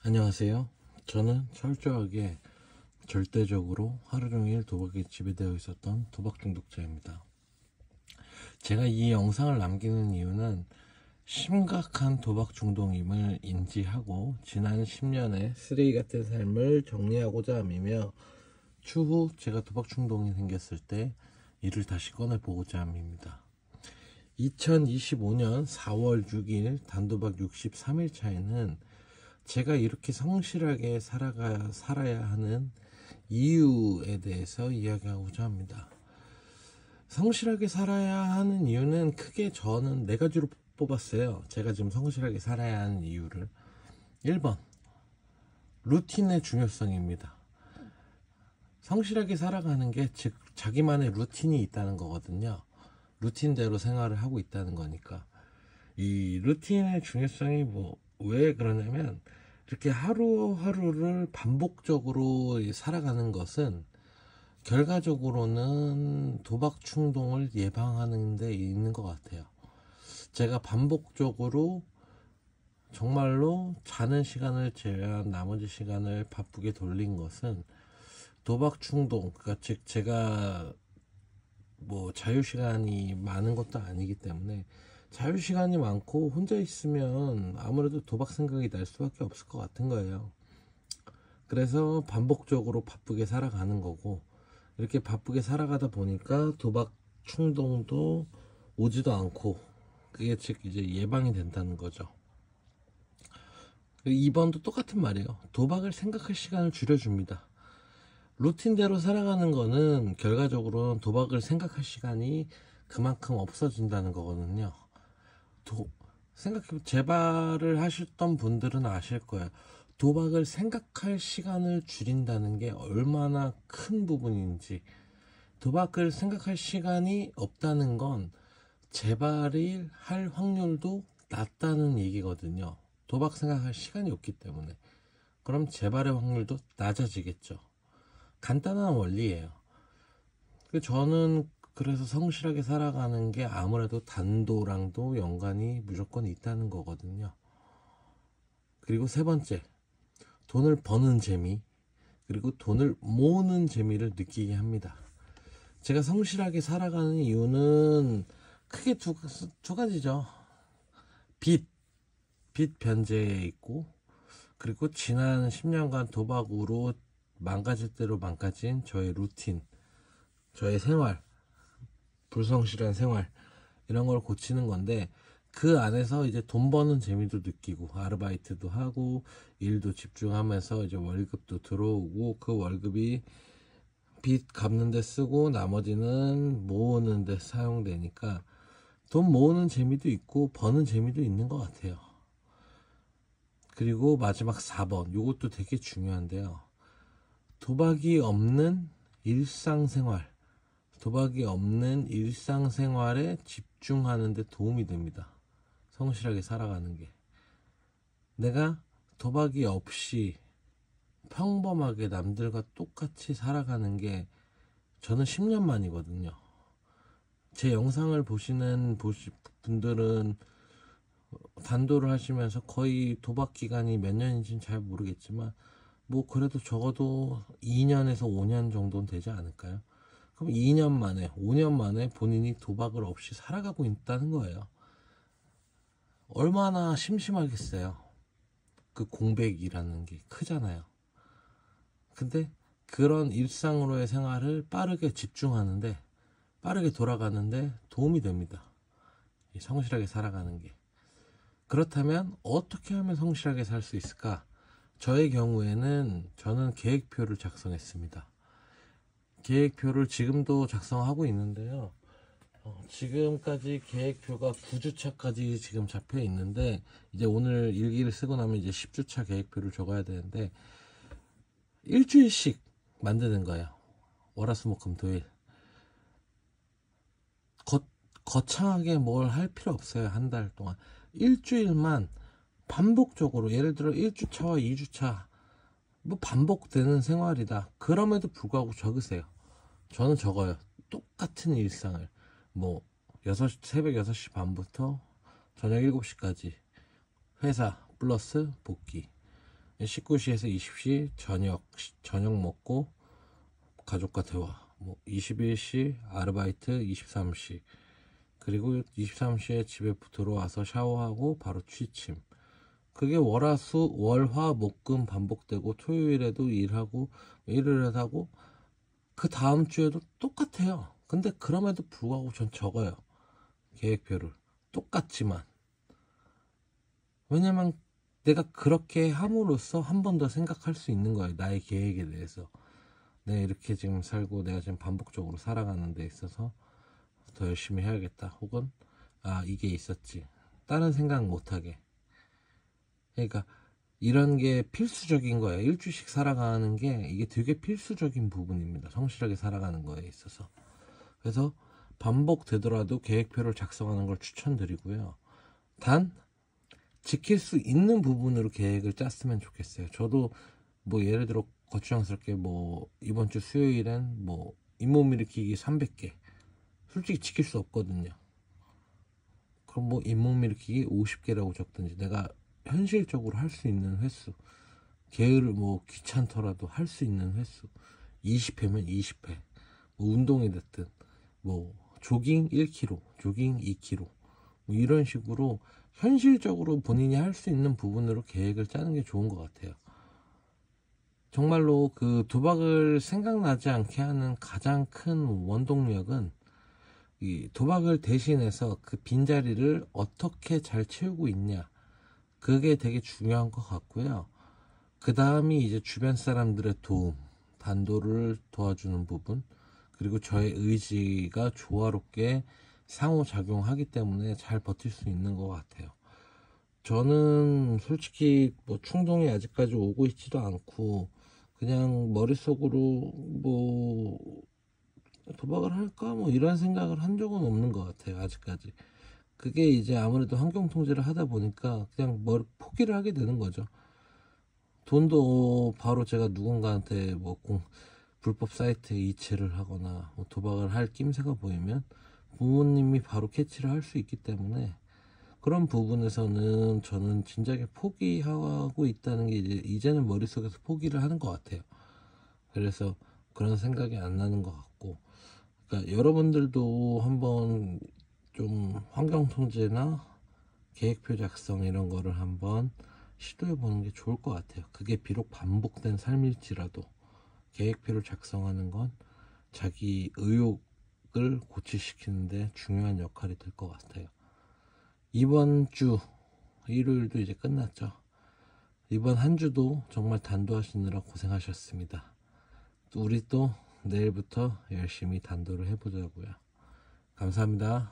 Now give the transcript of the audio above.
안녕하세요. 저는 철저하게 절대적으로 하루 종일 도박에 지배되어 있었던 도박 중독자입니다. 제가 이 영상을 남기는 이유는 심각한 도박 중독임을 인지하고 지난 10년의 쓰레기 같은 삶을 정리하고자 함이며 추후 제가 도박 중독이 생겼을 때 이를 다시 꺼내보고자 함입니다. 2025년 4월 6일 단도박 63일 차에는 제가 이렇게 성실하게 살아야 하는 이유에 대해서 이야기하고자 합니다. 성실하게 살아야 하는 이유는 크게 저는 네 가지로 뽑았어요. 제가 지금 성실하게 살아야 하는 이유를. 1번, 루틴의 중요성입니다. 성실하게 살아가는 게 즉 자기만의 루틴이 있다는 거거든요. 루틴대로 생활을 하고 있다는 거니까. 이 루틴의 중요성이 왜 그러냐면 이렇게 하루하루를 반복적으로 살아가는 것은 결과적으로는 도박 충동을 예방하는 데 있는 것 같아요. 제가 반복적으로 정말로 자는 시간을 제외한 나머지 시간을 바쁘게 돌린 것은 도박 충동, 그러니까 즉 제가 자유 시간이 많은 것도 아니기 때문에 자유 시간이 많고 혼자 있으면 아무래도 도박 생각이 날 수밖에 없을 것 같은 거예요. 그래서 반복적으로 바쁘게 살아가는 거고, 이렇게 바쁘게 살아가다 보니까 도박 충동도 오지도 않고, 그게 즉 이제 예방이 된다는 거죠. 2번도 똑같은 말이에요. 도박을 생각할 시간을 줄여줍니다. 루틴대로 살아가는 거는 결과적으로는 도박을 생각할 시간이 그만큼 없어진다는 거거든요. 생각해보면 재발을 하셨던 분들은 아실 거예요. 도박을 생각할 시간을 줄인다는 게 얼마나 큰 부분인지. 도박을 생각할 시간이 없다는 건 재발을 할 확률도 낮다는 얘기거든요. 도박 생각할 시간이 없기 때문에. 그럼 재발의 확률도 낮아지겠죠. 간단한 원리예요. 저는 그래서 성실하게 살아가는 게 아무래도 단도랑도 연관이 무조건 있다는 거거든요. 그리고 세 번째, 돈을 버는 재미, 그리고 돈을 모으는 재미를 느끼게 합니다. 제가 성실하게 살아가는 이유는 크게 두 가지죠. 빚 변제에 있고, 그리고 지난 10년간 도박으로 망가질 대로 망가진 저의 루틴, 저의 생활, 불성실한 생활, 이런 걸 고치는 건데, 그 안에서 이제 돈 버는 재미도 느끼고 아르바이트도 하고 일도 집중하면서 이제 월급도 들어오고 그 월급이 빚 갚는 데 쓰고 나머지는 모으는 데 사용되니까 돈 모으는 재미도 있고 버는 재미도 있는 것 같아요. 그리고 마지막 4번, 이것도 되게 중요한데요. 도박이 없는 일상생활, 도박이 없는 일상생활에 집중하는 데 도움이 됩니다. 성실하게 살아가는 게. 내가 도박이 없이 평범하게 남들과 똑같이 살아가는 게 저는 10년 만이거든요. 제 영상을 보시는 분들은 단도를 하시면서 거의 도박 기간이 몇 년인지는 잘 모르겠지만 그래도 적어도 2년에서 5년 정도는 되지 않을까요? 그럼 2년 만에 5년 만에 본인이 도박을 없이 살아가고 있다는 거예요. 얼마나 심심하겠어요. 그 공백이라는 게 크잖아요. 근데 그런 일상으로의 생활을 빠르게 집중하는데, 빠르게 돌아가는데 도움이 됩니다. 성실하게 살아가는 게. 그렇다면 어떻게 하면 성실하게 살 수 있을까? 저의 경우에는 저는 계획표를 작성했습니다. 계획표를 지금도 작성하고 있는데요. 지금까지 계획표가 9주차까지 지금 잡혀 있는데, 이제 오늘 일기를 쓰고 나면 이제 10주차 계획표를 적어야 되는데, 일주일씩 만드는 거예요. 월화수목금토일. 거창하게 뭘 할 필요 없어요. 한 달 동안 일주일만 반복적으로, 예를 들어 1주차와 2주차 반복되는 생활이다. 그럼에도 불구하고 적으세요. 저는 적어요. 똑같은 일상을 새벽 6시 반부터 저녁 7시까지 회사 플러스 복귀, 19시에서 20시 저녁 먹고 가족과 대화, 뭐 21시 아르바이트, 23시, 그리고 23시에 집에 들어와서 샤워하고 바로 취침. 그게 월화목금 반복되고, 토요일에도 일하고 일을 하고 그 다음 주에도 똑같아요. 근데 그럼에도 불구하고 전 적어요, 계획표를. 똑같지만. 왜냐면 내가 그렇게 함으로써 한 번 더 생각할 수 있는 거예요, 나의 계획에 대해서. 내가 이렇게 지금 살고 내가 지금 반복적으로 살아가는 데 있어서 더 열심히 해야겠다, 혹은 이게 있었지, 다른 생각 못하게. 그러니까 이런 게 필수적인 거예요. 일주씩 살아가는 게 이게 되게 필수적인 부분입니다, 성실하게 살아가는 거에 있어서. 그래서 반복되더라도 계획표를 작성하는 걸 추천드리고요. 단 지킬 수 있는 부분으로 계획을 짰으면 좋겠어요. 저도 뭐 예를 들어 거추장스럽게 뭐 이번 주 수요일엔 뭐 잇몸 일으키기 300개 솔직히 지킬 수 없거든요. 그럼 뭐 잇몸 일으키기 50개라고 적든지, 내가 현실적으로 할 수 있는 횟수, 게으를 뭐 귀찮더라도 할 수 있는 횟수 20회면 20회, 뭐 운동이 됐든 뭐 조깅 1km, 조깅 2km, 뭐 이런 식으로 현실적으로 본인이 할 수 있는 부분으로 계획을 짜는 게 좋은 것 같아요. 정말로 그 도박을 생각나지 않게 하는 가장 큰 원동력은, 이 도박을 대신해서 그 빈자리를 어떻게 잘 채우고 있냐, 그게 되게 중요한 것 같고요. 그 다음이 이제 주변 사람들의 도움, 단도를 도와주는 부분, 그리고 저의 의지가 조화롭게 상호작용하기 때문에 잘 버틸 수 있는 것 같아요. 저는 솔직히 뭐 충동이 아직까지 오고 있지도 않고, 그냥 머릿속으로 뭐 도박을 할까 뭐 이런 생각을 한 적은 없는 것 같아요, 아직까지. 그게 이제 아무래도 환경 통제를 하다 보니까 그냥 포기를 하게 되는 거죠. 돈도 바로 제가 누군가한테 뭐 불법 사이트에 이체를 하거나 뭐 도박을 할 낌새가 보이면 부모님이 바로 캐치를 할 수 있기 때문에, 그런 부분에서는 저는 진작에 포기하고 있다는 게 이제는 머릿속에서 포기를 하는 것 같아요. 그래서 그런 생각이 안 나는 것 같고, 그러니까 여러분들도 한번 좀 환경 통제나 계획표 작성 이런 거를 한번 시도해 보는 게 좋을 것 같아요. 그게 비록 반복된 삶일지라도 계획표를 작성하는 건 자기 의욕을 고취시키는데 중요한 역할이 될 것 같아요. 이번 주 일요일도 이제 끝났죠. 이번 한 주도 정말 단도하시느라 고생하셨습니다. 우리 또 내일부터 열심히 단도를 해보자고요. 감사합니다.